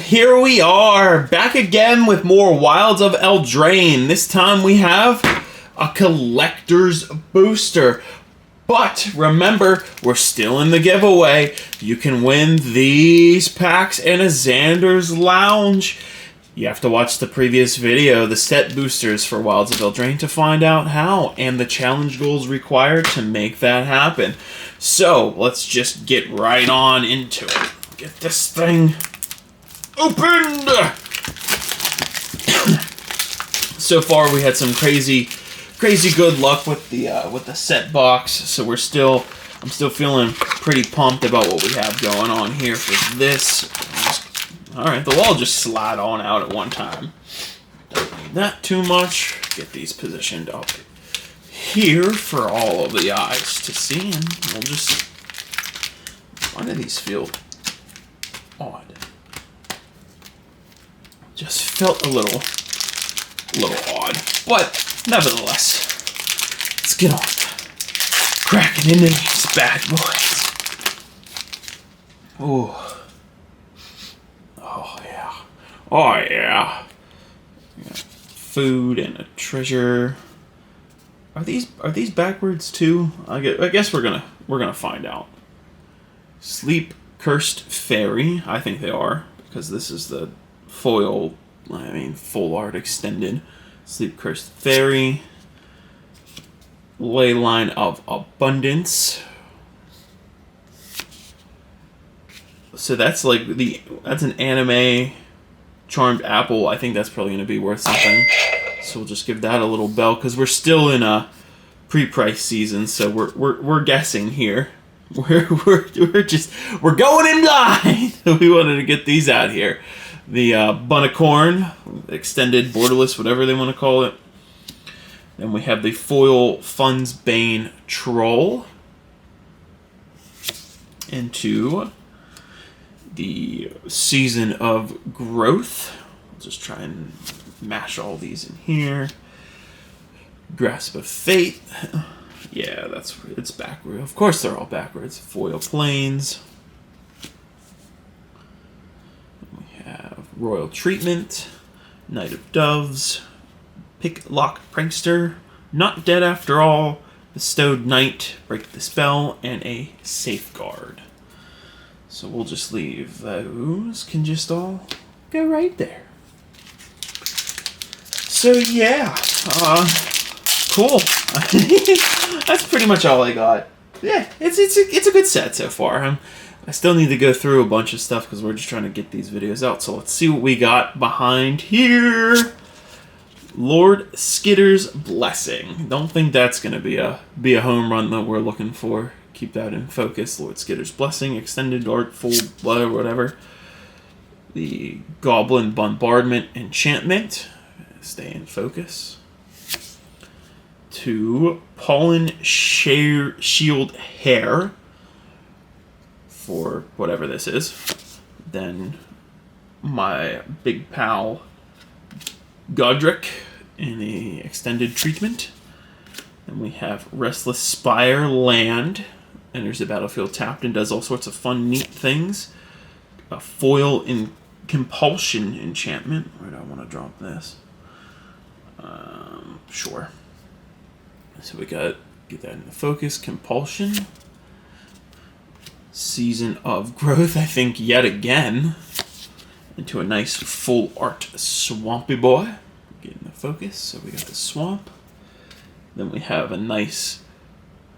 here we are, back again with more Wilds of Eldraine. This time we have a collector's booster. But remember, we're still in the giveaway. You can win these packs and a Xander's Lounge. You have to watch the previous video, the set boosters for Wilds of Eldraine, to find out how, and the challenge goals required to make that happen. So, let's just get right on into it. Get this thing opened! So far, we had some crazy good luck with the set box. So I'm still feeling pretty pumped about what we have going on here for this. All right, they'll all just slide on out at one time. Don't need that too much. Get these positioned up here for all of the eyes to see, and we'll just. Why do these feel odd? Just felt a little odd, but nevertheless, let's get on cracking into these bad boys. Ooh. Oh yeah. Food and a treasure. Are these backwards too? I guess we're gonna find out. Sleep Cursed Fairy. I think they are, because this is the foil. I mean, full art extended. Sleep Cursed Fairy. Leyline of Abundance. So that's that's an anime. Charmed Apple. I think that's probably going to be worth something. So we'll just give that a little bell, because we're still in a pre-price season. So we're guessing here. We're going in blind. We wanted to get these out here. The Bunicorn, extended borderless, whatever they want to call it. Then we have the foil Fun's Bane Troll. Into the Season of Growth. I'll just try and mash all these in here. Grasp of Fate. Yeah, it's backward. Of course they're all backwards. Foil Plains. We have Royal Treatment. Knight of Doves. Picklock Prankster. Not Dead After All. Bestowed Knight. Break the Spell. And a Safeguard. So we'll just leave those, can just all go right there. So yeah, cool. That's pretty much all I got. Yeah, it's a good set so far. I still need to go through a bunch of stuff because we're just trying to get these videos out. So let's see what we got behind here. Lord Skitter's Blessing. Don't think that's gonna be a home run that we're looking for. Keep that in focus. Lord Skitter's Blessing, extended art, full blood, or whatever. The Goblin Bombardment Enchantment. Stay in focus. 2 Pollen Shield Hair. For whatever this is. Then my big pal Godric in the extended treatment. Then we have Restless Spire Land. Enters the battlefield tapped and does all sorts of fun, neat things. A foil in Compulsion enchantment. Where do I want to drop this? Sure. So we got, get that into focus. Compulsion. Season of Growth, I think, yet again. Into a nice full art Swampy Boy. Get into focus. So we got the swamp. Then we have a nice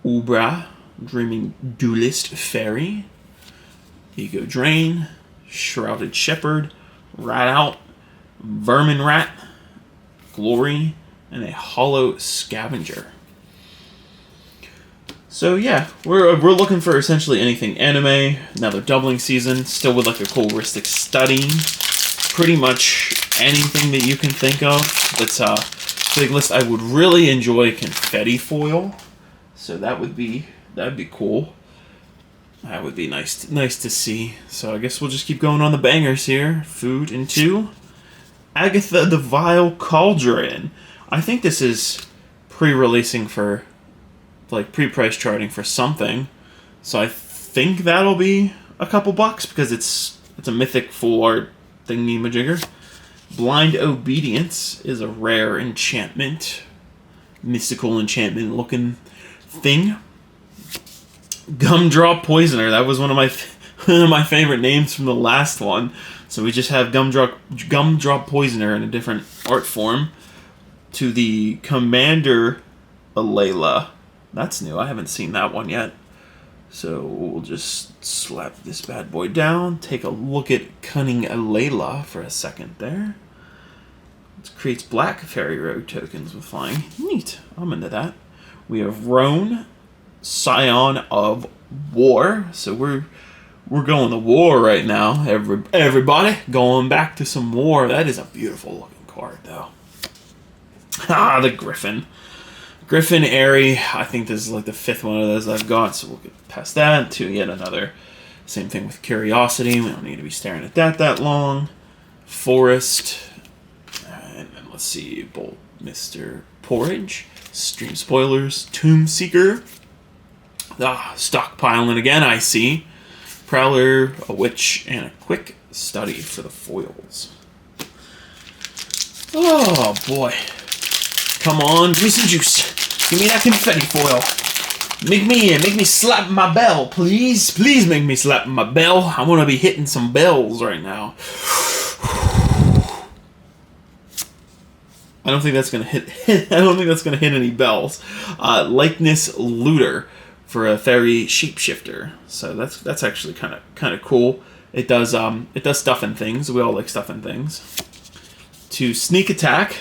Ubra. Dreaming Duelist Fairy, Ego Drain, Shrouded Shepherd, Rat Out, Vermin Rat, Glory, and a Hollow Scavenger. So yeah, we're looking for essentially anything anime. Another doubling season, still with like a cool Ristic Study. Pretty much anything that you can think of. That's a big list. I would really enjoy Confetti Foil, so that'd be cool. That would be nice to see. So I guess we'll just keep going on the bangers here. Food into Agatha the Vile Cauldron. I think this is pre-releasing for, like, pre-price charting for something. So I think that'll be a couple bucks, because it's a mythic full art thingy-majigger. Blind Obedience is a rare enchantment. Mystical enchantment looking thing. Gumdrop Poisoner. That was one of my favorite names from the last one. So we just have Gumdrop Poisoner in a different art form. To the Commander Alayla. That's new. I haven't seen that one yet. So we'll just slap this bad boy down. Take a look at Cunning Alayla for a second there. It creates black Fairy Road tokens with flying. Neat. I'm into that. We have Roan, Scion of War. So we're going to war right now. Everybody going back to some war. That is a beautiful looking card, though. Ah, the Griffin. Griffin Airy. I think this is like the 5th one of those I've got, so we'll get past that to yet another. Same thing with Curiosity. We don't need to be staring at that long. Forest. And then let's see. Bolt Mr. Porridge. Stream Spoilers. Tomb Seeker. Stockpiling again, I see. Prowler, a Witch, and a Quick Study for the foils. Oh, boy. Come on, give me some juice. Give me that confetti foil. Make me slap my bell, please. Please make me slap my bell. I want to be hitting some bells right now. I don't think that's gonna hit. I don't think that's gonna hit any bells. Likeness Looter for a fairy shapeshifter. So that's actually kind of cool. It does stuff and things. We all like stuff and things. To Sneak Attack.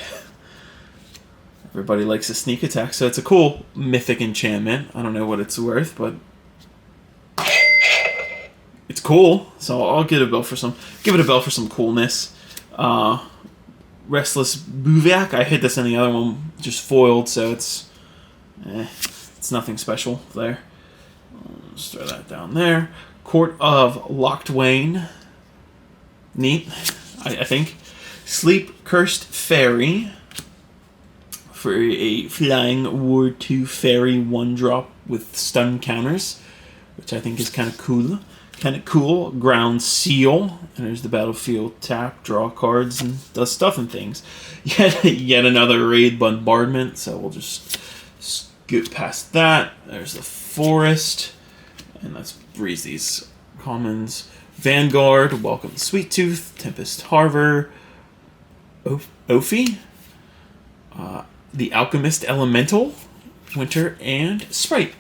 Everybody likes a sneak attack, so it's a cool mythic enchantment. I don't know what it's worth, but it's cool. So I'll give it a bell for some coolness. Restless Buviak. I hit this in the other one, just foiled, so it's nothing special there. Just throw that down there. Court of Loctwain. Neat, I think. Sleep Cursed Fairy. For a flying Ward 2 fairy 1-drop with stun counters, which I think is kind of cool. Ground Seal, and there's the battlefield tap, draw cards, and does stuff and things. Yet another raid bombardment, so we'll just scoot past that. There's the Forest, and let's breeze these commons. Vanguard, Welcome Sweet Tooth, Tempest Harbor, Ophi. The Alchemist Elemental, Winter, and Sprite.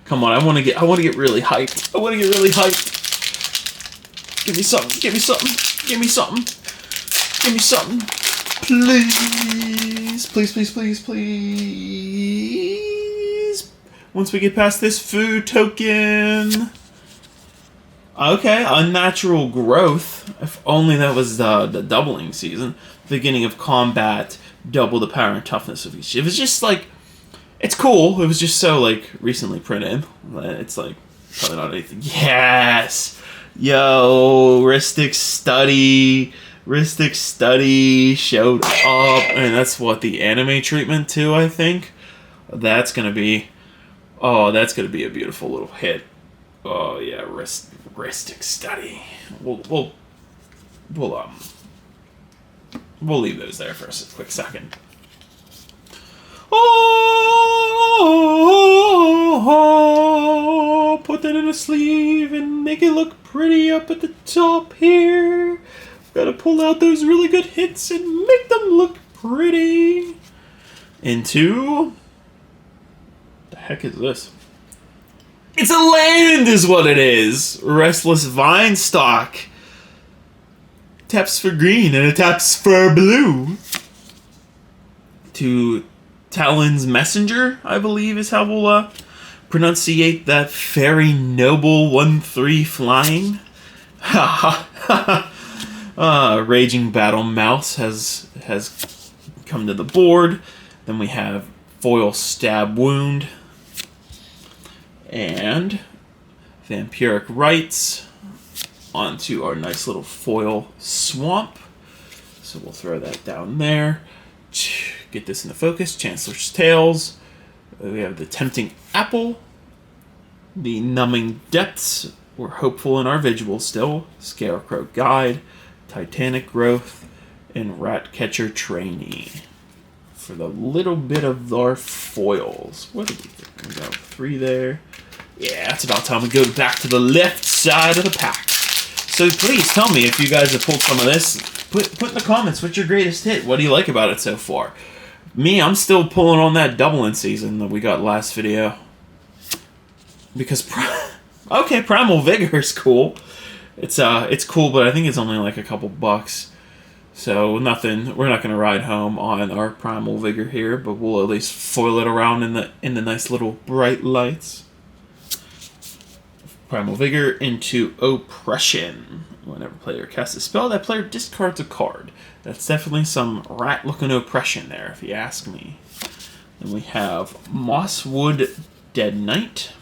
Come on, I want to get really hyped. Give me something. Please. Once we get past this food token. Okay, Unnatural Growth. If only that was the doubling season. Beginning of combat. Double the power and toughness of each. It was just like, it's cool. It was just so like recently printed. It's like probably not anything. Yes, yo, Ristic Study showed up, and that's what the anime treatment too. I think that's gonna be a beautiful little hit. Oh yeah, Ristic Study. We'll leave those there for a quick second. Oh, put that in a sleeve and make it look pretty up at the top here. Gotta pull out those really good hits and make them look pretty. Into... the heck is this? It's a land is what it is. Restless Vine Stalk. Taps for green and it taps for blue. To Talon's Messenger, I believe is how we'll pronunciate that fairy noble 1/3 flying. Raging Battle Mouse has come to the board. Then we have Foil Stab Wound and Vampiric Rites. Onto our nice little foil Swamp. So we'll throw that down there. Get this into focus. Chancellor's Tales. We have the Tempting Apple. The Numbing Depths. we're hopeful in our visuals still. Scarecrow Guide, Titanic Growth, and Ratcatcher Trainee. For the little bit of our foils. What do we think? We got 3 there. Yeah, it's about time we go back to the left side of the pack. So please tell me if you guys have pulled some of this. Put in the comments, what's your greatest hit? What do you like about it so far? Me, I'm still pulling on that doubling season that we got last video. Because, okay, Primal Vigor is cool. It's cool, but I think it's only like a couple bucks. So nothing. We're not going to ride home on our Primal Vigor here, but we'll at least foil it around in the nice little bright lights. Primal Vigor into Oppression. Whenever player casts a spell, that player discards a card. That's definitely some rat-looking oppression there, if you ask me. Then we have Mosswood Dead Knight.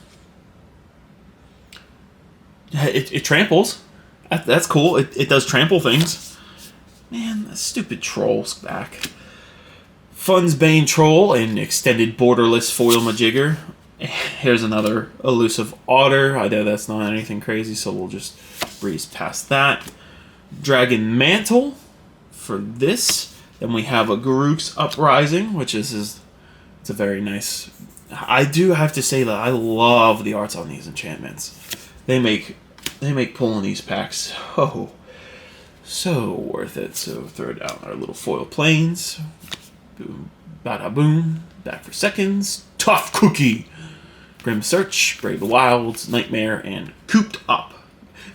It tramples. That's cool. It does trample things. Man, that stupid troll's back. Fun's Bane Troll and Extended Borderless Foil Majigger. Here's another Elusive Otter. I know that's not anything crazy, so we'll just breeze past that. Dragon Mantle for this. Then we have a Garruk's Uprising, which is it's a very nice. I do have to say that I love the arts on these enchantments. They make pulling these packs so worth it. So throw down our little foil planes. Boom, bada boom. Back for seconds. Tough Cookie. Grim Search, Brave the Wilds, Nightmare, and Cooped Up.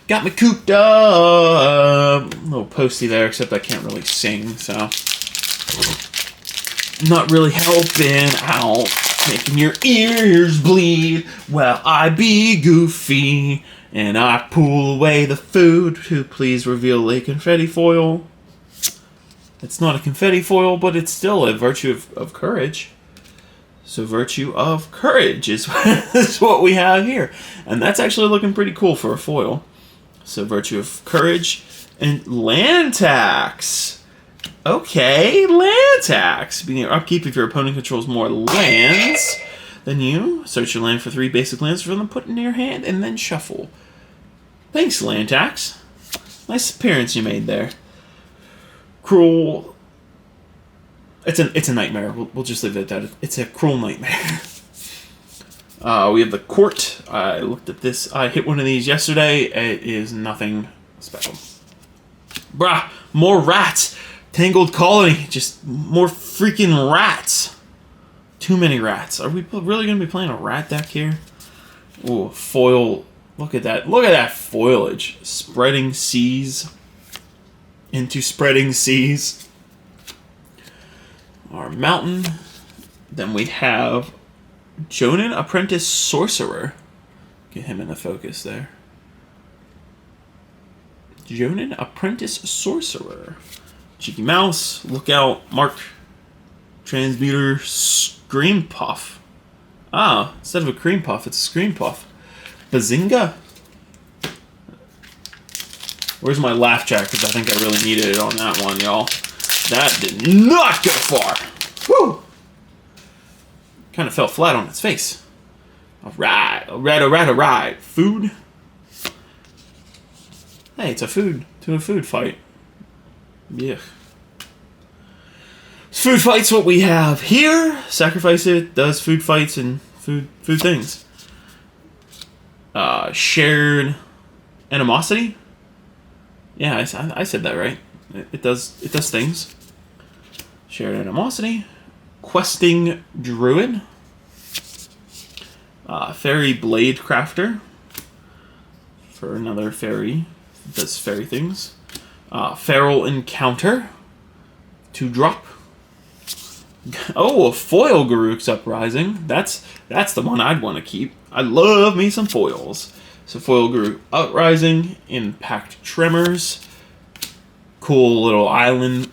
Got me cooped up. A little posty there, except I can't really sing, so not really helping out. Making your ears bleed while I be goofy. And I pull away the food to please reveal a confetti foil. It's not a confetti foil, but it's still a Virtue of Courage. So Virtue of Courage is what we have here. And that's actually looking pretty cool for a foil. So Virtue of Courage and Land Tax. Okay, Land Tax. Being your upkeep, if your opponent controls more lands than you, search your land for 3 basic lands from them, put it into your hand, and then shuffle. Thanks, Land Tax. Nice appearance you made there. Cruel. It's a nightmare. We'll just leave it at that. It's a cruel nightmare. We have the Court. I looked at this. I hit one of these yesterday. It is nothing special. Bruh, more rats. Tangled Colony. Just more freaking rats. Too many rats. Are we really going to be playing a rat deck here? Ooh, foil. Look at that. Look at that foliage. Spreading Seas. Into Spreading Seas. Our mountain. Then we have Jonin Apprentice Sorcerer. Get him in the focus there. Jonin Apprentice Sorcerer. Cheeky Mouse. Look out. Mark. Transmuter Scream Puff. Ah, instead of a Cream Puff, it's a Scream Puff. Bazinga. Where's my laugh track? Because I think I really needed it on that one, y'all. That did not go far. Woo! Kind of fell flat on its face. Alright, alright. Food. Hey, it's a food fight. Yeah. Food fight's what we have here. Sacrifice it, does food fights and food things. Shared Animosity. Yeah, I said that right. It does things. Shared Animosity. Questing Druid. Fairy Blade Crafter. For another fairy. Does fairy things. Feral Encounter. 2-drop. Oh, a foil Garruk's Uprising. That's the one I'd want to keep. I love me some foils. So foil Garruk Uprising, Impact Tremors, cool little island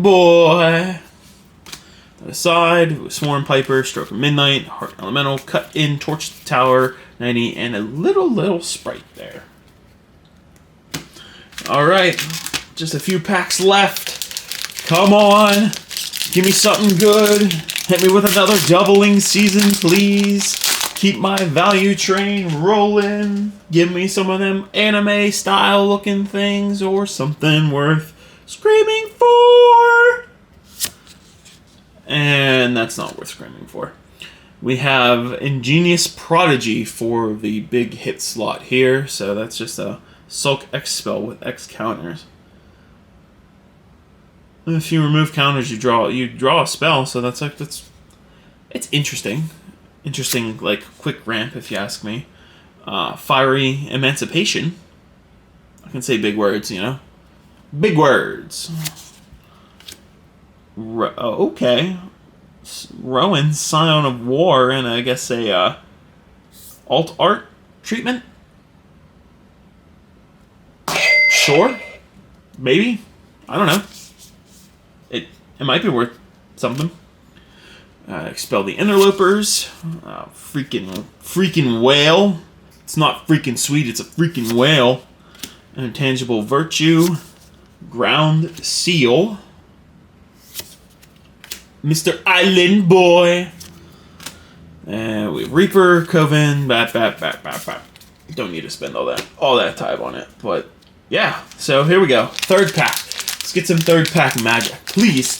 boy. Aside, Swarm Piper, Stroke of Midnight, Heart Elemental, Cut In, Torch the Tower, 90, and a little sprite there. All right, just a few packs left. Come on. Give me something good. Hit me with another doubling season, please. Keep my value train rolling. Give me some of them anime style looking things or something worth screaming for. And that's not worth screaming for. We have Ingenious Prodigy for the big hit slot here. So that's just a Sulk X spell with X counters. If you remove counters, you draw a spell. So that's it's interesting. Interesting, like, quick ramp, if you ask me. Fiery Emancipation. I can say big words, you know? Big words. Okay. Rowan, Scion of War, and I guess a alt art treatment? Sure. Maybe. I don't know. It might be worth something. Expel the Interlopers. Freaking whale. It's not freaking sweet, it's a freaking whale. Intangible Virtue. Ground Seal. Mr. Island Boy. And we have Reaper, Coven, bat. Don't need to spend all that time on it. But yeah, so here we go. Third pack. Let's get some third pack magic. Please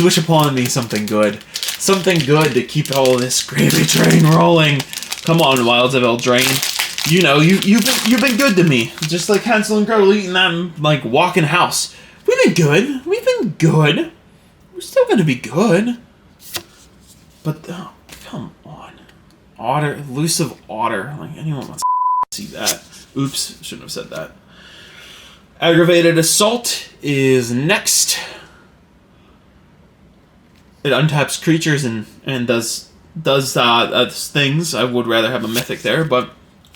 wish upon me something good. Something good to keep all this gravy train rolling. Come on, Wilds of Eldraine. You know, you've been good to me. Just like Hansel and Gretel eating that, like, walking house. We've been good. We're still gonna be good. But, oh, come on. Otter, elusive otter. Like, anyone wants to see that. Oops, shouldn't have said that. Aggravated Assault is next. It untaps creatures and does things. I would rather have a mythic there, but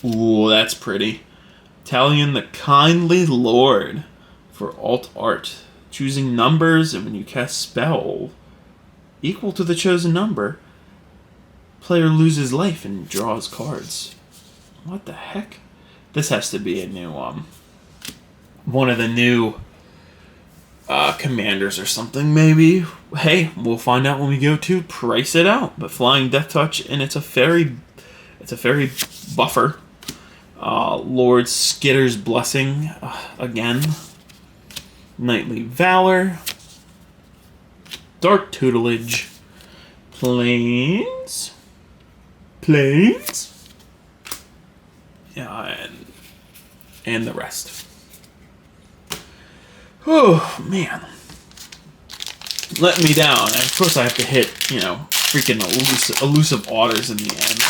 ooh, that's pretty. Talion the Kindly Lord for alt art. Choosing numbers, and when you cast spell equal to the chosen number, player loses life and draws cards. What the heck? This has to be a new one of the new commanders or something, maybe. Hey, we'll find out when we go to price it out. But Flying Death Touch, and it's a fairy buffer. Lord Skitter's Blessing again. Knightly Valor. Dark Tutelage. Plains. Yeah, and the rest. Oh, man. Let me down. And of course I have to hit, freaking elusive otters in the end.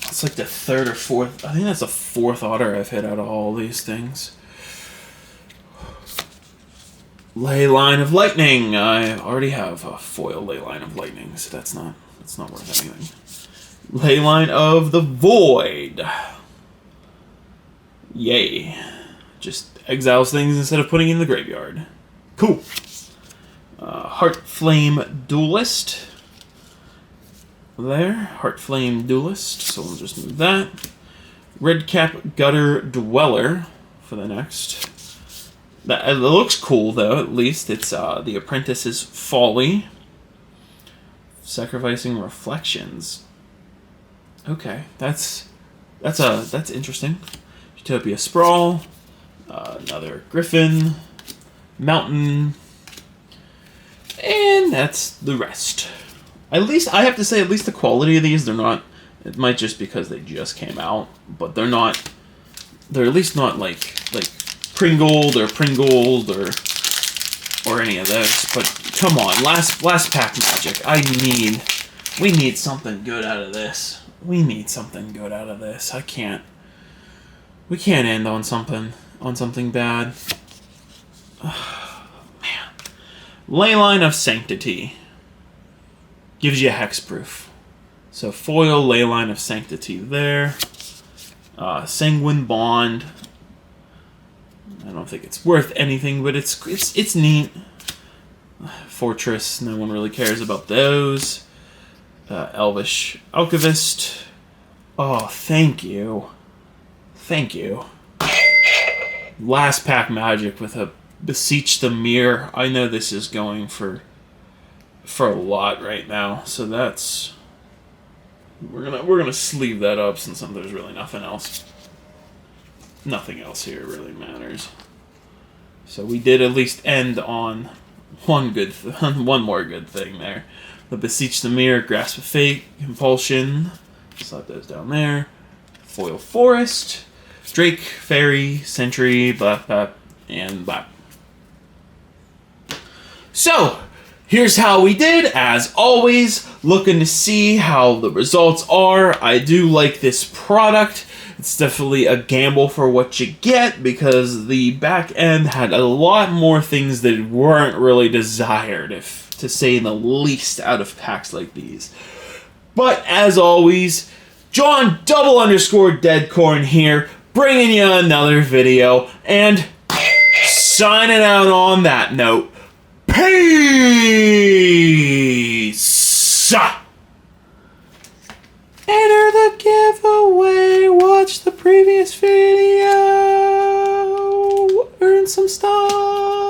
It's like the third or fourth. I think that's the fourth otter I've hit out of all these things. Leyline of Lightning. I already have a foil Leyline of Lightning, so that's not worth anything. Leyline of the Void. Yay. Just exiles things instead of putting in the graveyard. Cool. Heartflame Duelist. There. Heartflame Duelist. So we'll just move that. Redcap Gutter Dweller for the next. It looks cool, though, at least. It's The Apprentice's Folly. Sacrificing Reflections. Okay, that's interesting. Utopia Sprawl. Another Griffin. Mountain. And that's the rest. At least, I have to say, at least the quality of these, they're not... It might just because they just came out, but they're not... They're at least not like Pringled or any of those. But come on, last pack magic. We need something good out of this. We can't. We can't end on something bad. Oh, man. Leyline of Sanctity gives you hexproof. So foil Leyline of Sanctity there. Sanguine Bond. I don't think it's worth anything, but it's neat. Fortress, no one really cares about those. Elvish Alchemist. Oh, thank you. Last pack magic with a Beseech the Mirror. I know this is going for a lot right now, so that's We're gonna sleeve that up since there's really nothing else. Nothing else here really matters. So we did at least end on one more good thing there. The Beseech the Mirror, Grasp of Fate, Compulsion. Slap those down there. Foil Forest, Drake, Fairy, Sentry, blah, and blah. So, here's how we did. As always, looking to see how the results are. I do like this product. It's definitely a gamble for what you get because the back end had a lot more things that weren't really desired, if to say the least, out of packs like these. But as always, John _Deadcorn here, bringing you another video, and signing out on that note. Peace! Enter the giveaway, watch the previous video, earn some stuff.